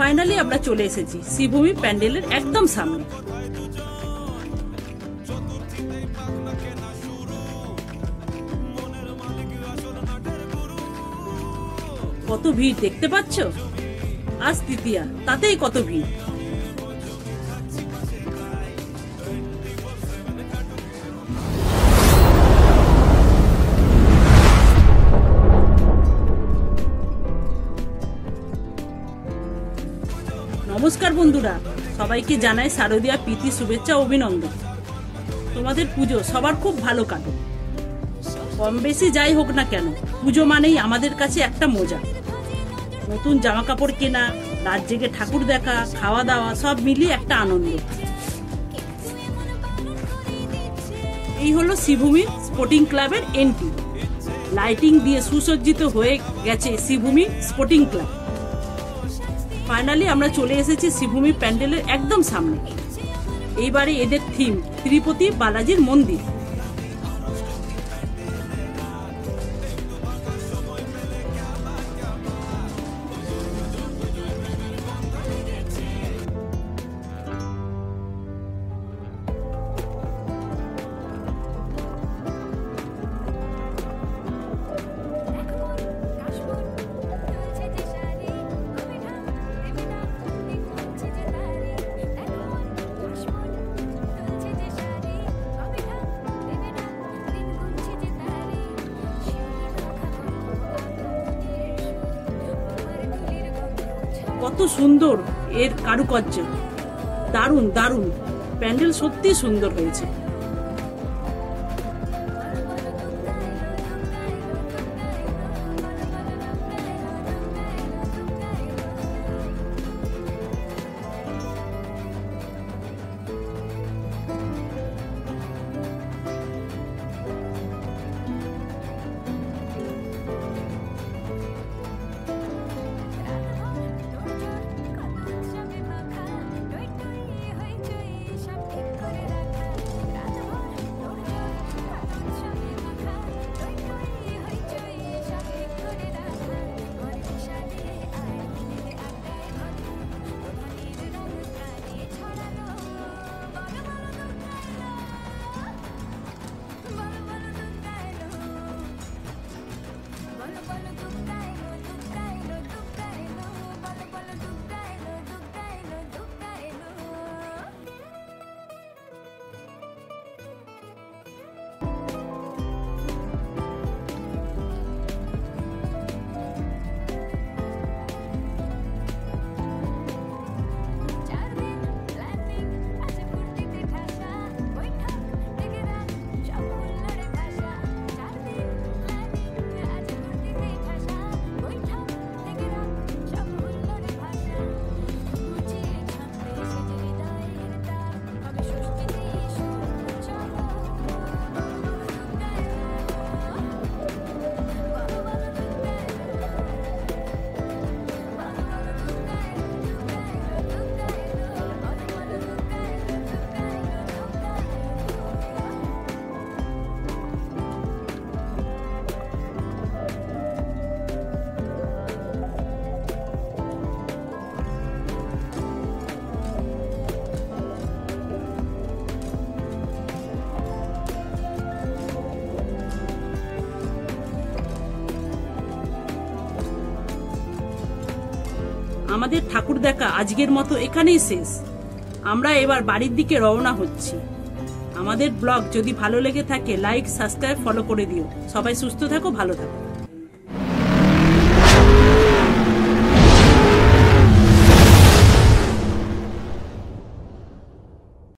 Finally আমরা চলে এসেছি শ্রীভূমি প্যান্ডেলের একদম সামনে। কত ভিড় দেখতে পাচ্ছ, আজ তৃতীয়া তাতেই কত ভিড়। নমস্কার বন্ধুরা, সবাইকে জানাই শারদীয়া প্রীতি শুভেচ্ছা অভিনন্দন। তোমাদের পুজো সবার খুব ভালো কাটুক। কম বেশি যাই হোক না কেন, পুজো মানেই আমাদের কাছে একটা মজা। নতুন জামা কাপড় কেনা, রাত জেগে ঠাকুর দেখা, খাওয়া দাওয়া সব মিলিয়ে একটা আনন্দ। এই হলো শ্রীভূমি স্পোর্টিং ক্লাবের এন্ট্রি। লাইটিং দিয়ে সুসজ্জিত হয়ে গেছে শ্রীভূমি স্পোর্টিং ক্লাব। ফাইনালি আমরা চলে এসেছি শ্রীভূমি প্যান্ডেলের একদম সামনে। এইবারে এদের থিম তিরুপতি বালাজির মন্দির। কত সুন্দর এর কারুকার্য, দারুণ দারুণ। প্যান্ডেল সত্যি সুন্দর হয়েছে। আমাদের ঠাকুর দেখা আজকের মতো এখানেই শেষ। আমরা এবার বাড়ির দিকে রওনা হচ্ছি। আমাদের ব্লগ যদি ভালো লেগে থাকে লাইক, সাবস্ক্রাইব, ফলো করে দিও। সবাই সুস্থ থাকো, ভালো থাকো।